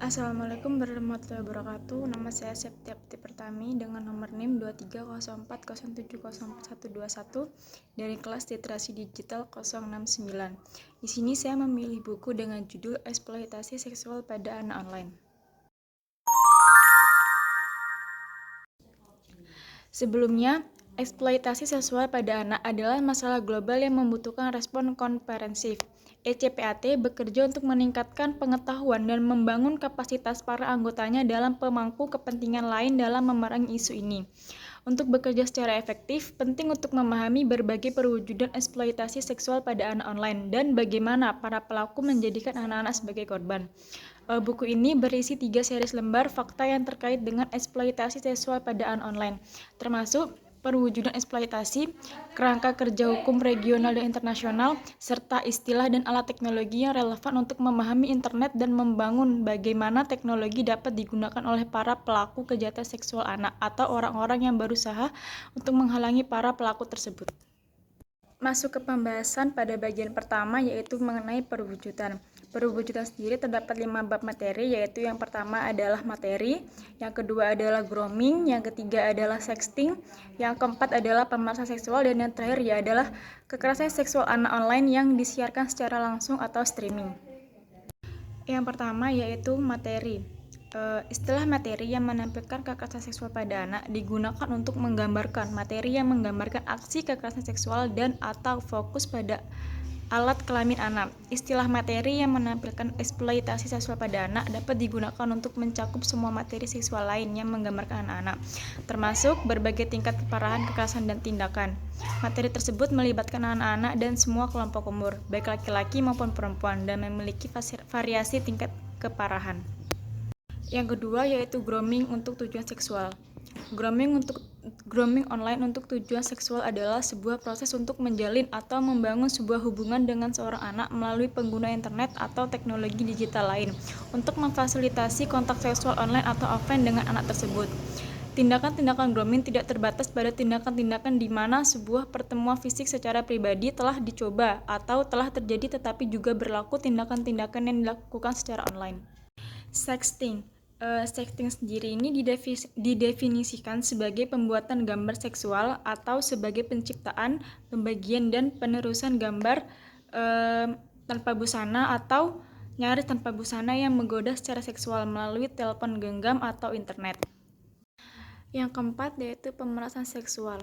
Assalamualaikum warahmatullahi wabarakatuh. Nama saya Septiapti Pertami dengan nomor NIM 2304070121 dari kelas Literasi Digital 069. Di sini saya memilih buku dengan judul Eksploitasi Seksual pada Anak Online. Sebelumnya, eksploitasi seksual pada anak adalah masalah global yang membutuhkan respon komprehensif. ECPAT bekerja untuk meningkatkan pengetahuan dan membangun kapasitas para anggotanya dalam pemangku kepentingan lain dalam memerangi isu ini. Untuk bekerja secara efektif, penting untuk memahami berbagai perwujudan eksploitasi seksual pada anak online dan bagaimana para pelaku menjadikan anak-anak sebagai korban. Buku ini berisi 3 series lembar fakta yang terkait dengan eksploitasi seksual pada anak online, termasuk perwujudan eksploitasi, kerangka kerja hukum regional dan internasional, serta istilah dan alat teknologi yang relevan untuk memahami internet dan membangun bagaimana teknologi dapat digunakan oleh para pelaku kejahatan seksual anak atau orang-orang yang berusaha untuk menghalangi para pelaku tersebut. Masuk ke pembahasan pada bagian pertama, yaitu mengenai perwujudan. Perwujudan sendiri terdapat 5 bab materi, yaitu yang pertama adalah materi, yang kedua adalah grooming, yang ketiga adalah sexting, yang keempat adalah pemerasan seksual, dan yang terakhir ya adalah kekerasan seksual anak online yang disiarkan secara langsung atau streaming. Yang pertama yaitu materi. Istilah materi yang menampilkan kekerasan seksual pada anak digunakan untuk menggambarkan materi yang menggambarkan aksi kekerasan seksual dan atau fokus pada alat kelamin anak. Istilah materi yang menampilkan eksploitasi seksual pada anak dapat digunakan untuk mencakup semua materi seksual lain yang menggambarkan anak-anak, termasuk berbagai tingkat keparahan kekerasan dan tindakan. Materi tersebut melibatkan anak-anak dan semua kelompok umur, baik laki-laki maupun perempuan, dan memiliki variasi tingkat keparahan. Yang kedua yaitu grooming untuk tujuan seksual. Grooming online untuk tujuan seksual adalah sebuah proses untuk menjalin atau membangun sebuah hubungan dengan seorang anak melalui pengguna internet atau teknologi digital lain untuk memfasilitasi kontak seksual online atau offline dengan anak tersebut. Tindakan-tindakan grooming tidak terbatas pada tindakan-tindakan di mana sebuah pertemuan fisik secara pribadi telah dicoba atau telah terjadi, tetapi juga berlaku tindakan-tindakan yang dilakukan secara online. Sexting. Sexting sendiri ini didefinisikan sebagai pembuatan gambar seksual atau sebagai penciptaan, pembagian, dan penerusan gambar tanpa busana atau nyaris tanpa busana yang menggoda secara seksual melalui telepon genggam atau internet. Yang keempat yaitu pemerasan seksual.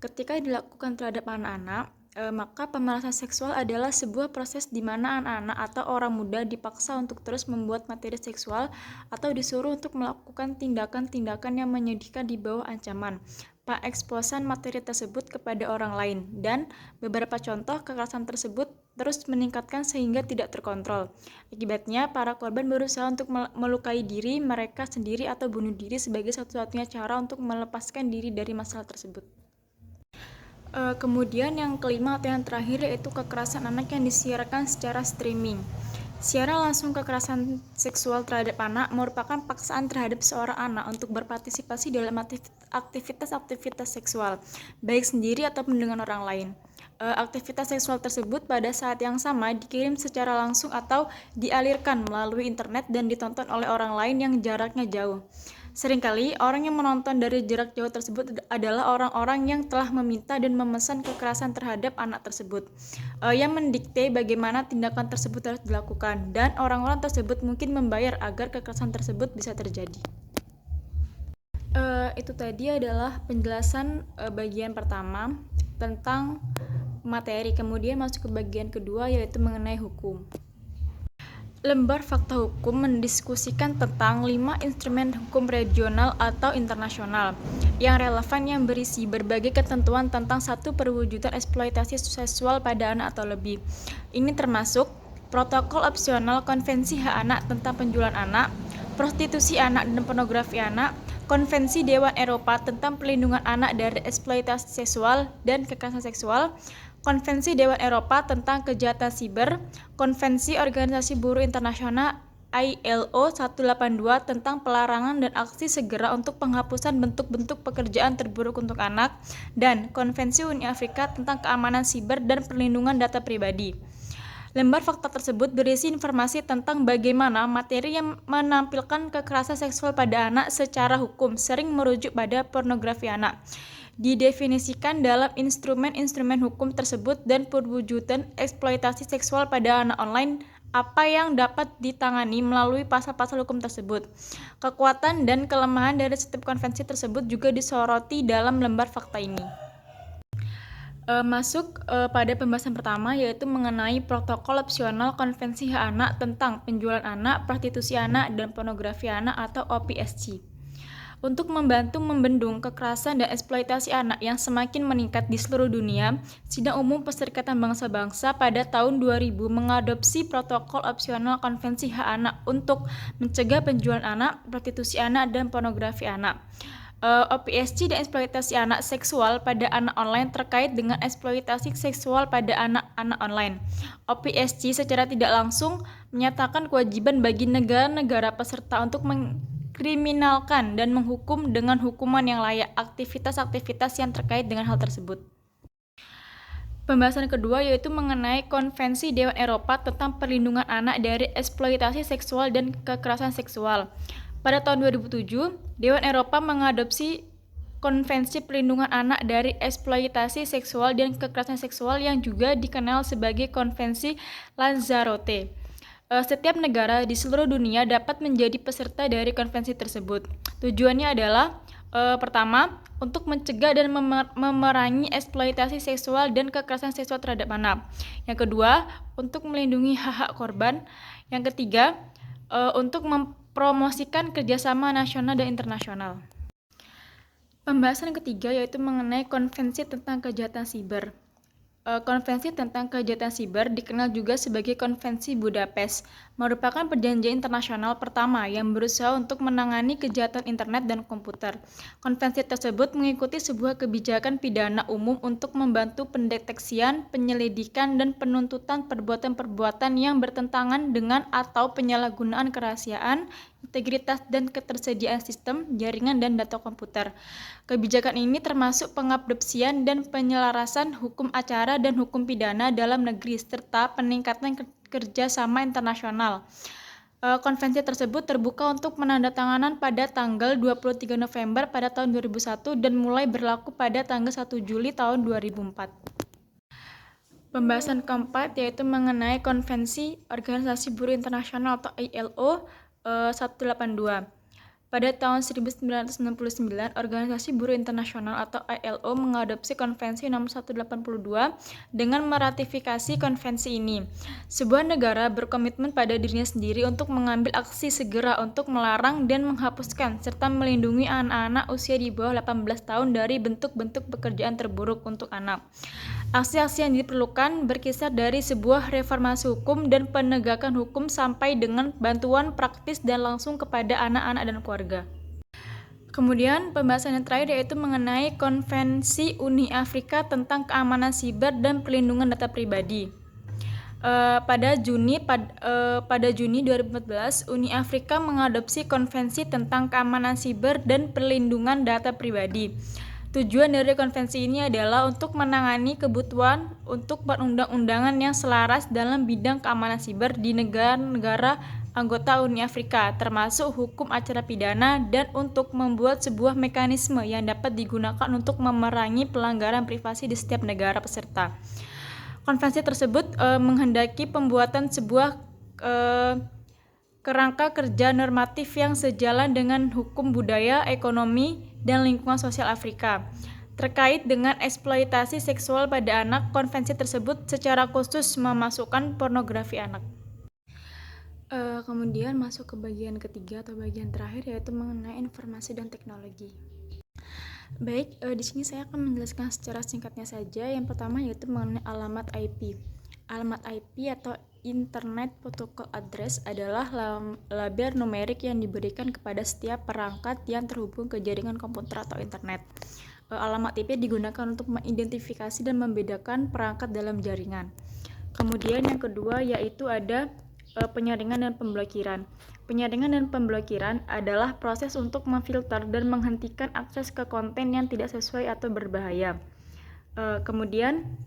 Ketika dilakukan terhadap anak-anak, maka pemerasan seksual adalah sebuah proses di mana anak-anak atau orang muda dipaksa untuk terus membuat materi seksual atau disuruh untuk melakukan tindakan-tindakan yang menyedihkan di bawah ancaman pengeksposan materi tersebut kepada orang lain, dan beberapa contoh kekerasan tersebut terus meningkatkan sehingga tidak terkontrol. Akibatnya, para korban berusaha untuk melukai diri mereka sendiri atau bunuh diri sebagai satu-satunya cara untuk melepaskan diri dari masalah tersebut. Kemudian yang kelima atau yang terakhir yaitu kekerasan anak yang disiarkan secara streaming. Siaran langsung kekerasan seksual terhadap anak merupakan paksaan terhadap seorang anak untuk berpartisipasi dalam aktivitas-aktivitas seksual, baik sendiri ataupun dengan orang lain. Aktivitas seksual tersebut pada saat yang sama dikirim secara langsung atau dialirkan melalui internet dan ditonton oleh orang lain yang jaraknya jauh. Seringkali, orang yang menonton dari jarak jauh tersebut adalah orang-orang yang telah meminta dan memesan kekerasan terhadap anak tersebut, yang mendikte bagaimana tindakan tersebut harus dilakukan, dan orang-orang tersebut mungkin membayar agar kekerasan tersebut bisa terjadi. Itu tadi adalah penjelasan bagian pertama tentang materi. Kemudian masuk ke bagian kedua yaitu mengenai hukum. Lembar Fakta Hukum mendiskusikan tentang 5 instrumen hukum regional atau internasional yang relevan yang berisi berbagai ketentuan tentang satu perwujudan eksploitasi seksual pada anak atau lebih. Ini termasuk Protokol Opsional Konvensi Hak Anak tentang Penjualan Anak, Prostitusi Anak dan Pornografi Anak, Konvensi Dewan Eropa tentang Perlindungan Anak dari Eksploitasi Seksual dan Kekerasan Seksual, Konvensi Dewan Eropa tentang Kejahatan Siber, Konvensi Organisasi Buruh Internasional ILO 182 tentang pelarangan dan aksi segera untuk penghapusan bentuk-bentuk pekerjaan terburuk untuk anak, dan Konvensi Uni Afrika tentang keamanan siber dan perlindungan data pribadi. Lembar fakta tersebut berisi informasi tentang bagaimana materi yang menampilkan kekerasan seksual pada anak secara hukum sering merujuk pada pornografi anak. Didefinisikan dalam instrumen-instrumen hukum tersebut dan perwujudan eksploitasi seksual pada anak online apa yang dapat ditangani melalui pasal-pasal hukum tersebut. Kekuatan dan kelemahan dari setiap konvensi tersebut juga disoroti dalam lembar fakta ini. Masuk pada pembahasan pertama, yaitu mengenai protokol opsional Konvensi Hak Anak tentang penjualan anak, prostitusi anak, dan pornografi anak atau OPSC. Untuk membantu membendung kekerasan dan eksploitasi anak yang semakin meningkat di seluruh dunia, Sidang Umum Perserikatan Bangsa-Bangsa pada tahun 2000 mengadopsi protokol opsional Konvensi Hak Anak untuk mencegah penjualan anak, prostitusi anak, dan pornografi anak. OPSC dan eksploitasi anak seksual pada anak online terkait dengan eksploitasi seksual pada anak-anak online. OPSC secara tidak langsung menyatakan kewajiban bagi negara-negara peserta untuk mengkriminalkan dan menghukum dengan hukuman yang layak aktivitas-aktivitas yang terkait dengan hal tersebut. Pembahasan kedua yaitu mengenai Konvensi Dewan Eropa tentang Perlindungan Anak dari Eksploitasi Seksual dan Kekerasan Seksual. Pada tahun 2007, Dewan Eropa mengadopsi Konvensi Perlindungan Anak dari Eksploitasi Seksual dan Kekerasan Seksual yang juga dikenal sebagai Konvensi Lanzarote. Setiap negara di seluruh dunia dapat menjadi peserta dari konvensi tersebut. Tujuannya adalah pertama, untuk mencegah dan memerangi eksploitasi seksual dan kekerasan seksual terhadap anak. Yang kedua, untuk melindungi hak-hak korban. Yang ketiga, untuk mempromosikan kerjasama nasional dan internasional. Pembahasan ketiga yaitu mengenai Konvensi tentang Kejahatan Siber. Konvensi tentang Kejahatan Siber dikenal juga sebagai Konvensi Budapest, merupakan perjanjian internasional pertama yang berusaha untuk menangani kejahatan internet dan komputer. Konvensi tersebut mengikuti sebuah kebijakan pidana umum untuk membantu pendeteksian, penyelidikan, dan penuntutan perbuatan-perbuatan yang bertentangan dengan atau penyalahgunaan kerahasiaan, integritas dan ketersediaan sistem, jaringan, dan data komputer. Kebijakan ini termasuk pengadopsian dan penyelarasan hukum acara dan hukum pidana dalam negeri serta peningkatan kerjasama internasional. Konvensi tersebut terbuka untuk penandatanganan pada tanggal 23 November pada tahun 2001 dan mulai berlaku pada tanggal 1 Juli tahun 2004. Pembahasan keempat yaitu mengenai Konvensi Organisasi Buruh Internasional atau ILO 182. Pada tahun 1999, Organisasi Buruh Internasional atau ILO mengadopsi Konvensi nomor 182 dengan meratifikasi konvensi ini. Sebuah negara berkomitmen pada dirinya sendiri untuk mengambil aksi segera untuk melarang dan menghapuskan serta melindungi anak-anak usia di bawah 18 tahun dari bentuk-bentuk pekerjaan terburuk untuk anak. Aksi-aksi yang diperlukan berkisar dari sebuah reformasi hukum dan penegakan hukum sampai dengan bantuan praktis dan langsung kepada anak-anak dan keluarga. Kemudian pembahasan yang terakhir yaitu mengenai Konvensi Uni Afrika tentang Keamanan Siber dan Perlindungan Data Pribadi. Pada Juni 2014, Uni Afrika mengadopsi Konvensi tentang Keamanan Siber dan Perlindungan Data Pribadi. Tujuan dari konvensi ini adalah untuk menangani kebutuhan untuk perundang-undangan yang selaras dalam bidang keamanan siber di negara-negara anggota Uni Afrika, termasuk hukum acara pidana, dan untuk membuat sebuah mekanisme yang dapat digunakan untuk memerangi pelanggaran privasi di setiap negara peserta. Konvensi tersebut menghendaki pembuatan sebuah kerangka kerja normatif yang sejalan dengan hukum budaya, ekonomi, dan lingkungan sosial Afrika. Terkait dengan eksploitasi seksual pada anak, konvensi tersebut secara khusus memasukkan pornografi anak. Kemudian masuk ke bagian ketiga atau bagian terakhir yaitu mengenai informasi dan teknologi. Baik, di sini saya akan menjelaskan secara singkatnya saja. Yang pertama yaitu mengenai alamat IP. Alamat IP atau Internet Protocol Address adalah label numerik yang diberikan kepada setiap perangkat yang terhubung ke jaringan komputer atau internet. Alamat IP digunakan untuk mengidentifikasi dan membedakan perangkat dalam jaringan. Kemudian yang kedua yaitu ada penyaringan dan pemblokiran. Penyaringan dan pemblokiran adalah proses untuk memfilter dan menghentikan akses ke konten yang tidak sesuai atau berbahaya. Kemudian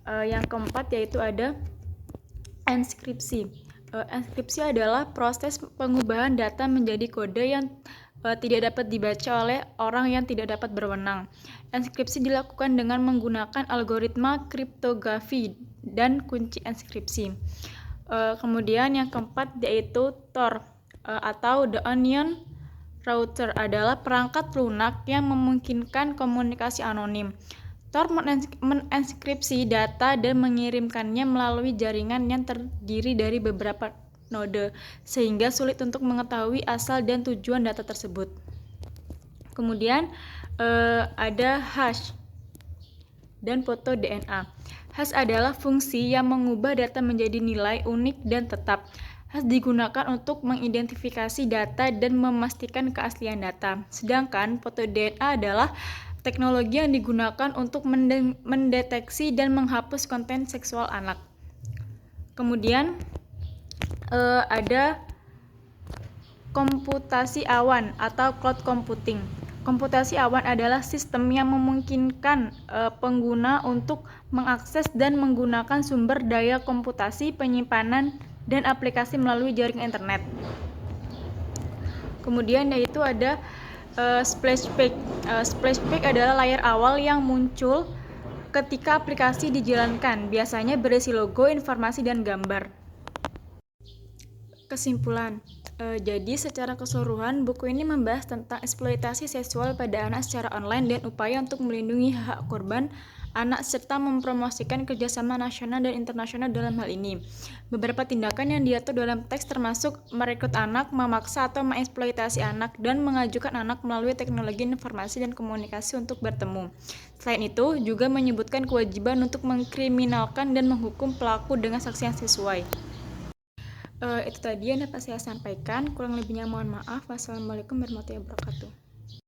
yang keempat yaitu ada Enskripsi. Enskripsi adalah proses pengubahan data menjadi kode yang tidak dapat dibaca oleh orang yang tidak dapat berwenang. Enskripsi dilakukan dengan menggunakan algoritma kriptografi dan kunci enskripsi. Kemudian yang keempat yaitu Tor atau The Onion Router adalah perangkat lunak yang memungkinkan komunikasi anonim. Tor menenskripsi data dan mengirimkannya melalui jaringan yang terdiri dari beberapa node, sehingga sulit untuk mengetahui asal dan tujuan data tersebut. Kemudian ada hash dan foto DNA. Hash adalah fungsi yang mengubah data menjadi nilai unik dan tetap. Hash digunakan untuk mengidentifikasi data dan memastikan keaslian data. Sedangkan foto DNA adalah teknologi yang digunakan untuk mendeteksi dan menghapus konten seksual anak. Kemudian ada komputasi awan atau cloud computing. Komputasi awan adalah sistem yang memungkinkan pengguna untuk mengakses dan menggunakan sumber daya komputasi, penyimpanan, dan aplikasi melalui jaringan internet. Kemudian yaitu ada splash page. Splash page adalah layar awal yang muncul ketika aplikasi dijalankan, biasanya berisi logo, informasi, dan gambar. Kesimpulan. Jadi secara keseluruhan buku ini membahas tentang eksploitasi seksual pada anak secara online dan upaya untuk melindungi hak korban anak serta mempromosikan kerjasama nasional dan internasional dalam hal ini. Beberapa tindakan yang diatur dalam teks termasuk merekrut anak, memaksa atau mengeksploitasi anak, dan mengajukan anak melalui teknologi informasi dan komunikasi untuk bertemu. Selain itu, juga menyebutkan kewajiban untuk mengkriminalkan dan menghukum pelaku dengan sanksi yang sesuai. Itu tadi yang dapat saya sampaikan. Kurang lebihnya mohon maaf. Wassalamualaikum warahmatullahi wabarakatuh.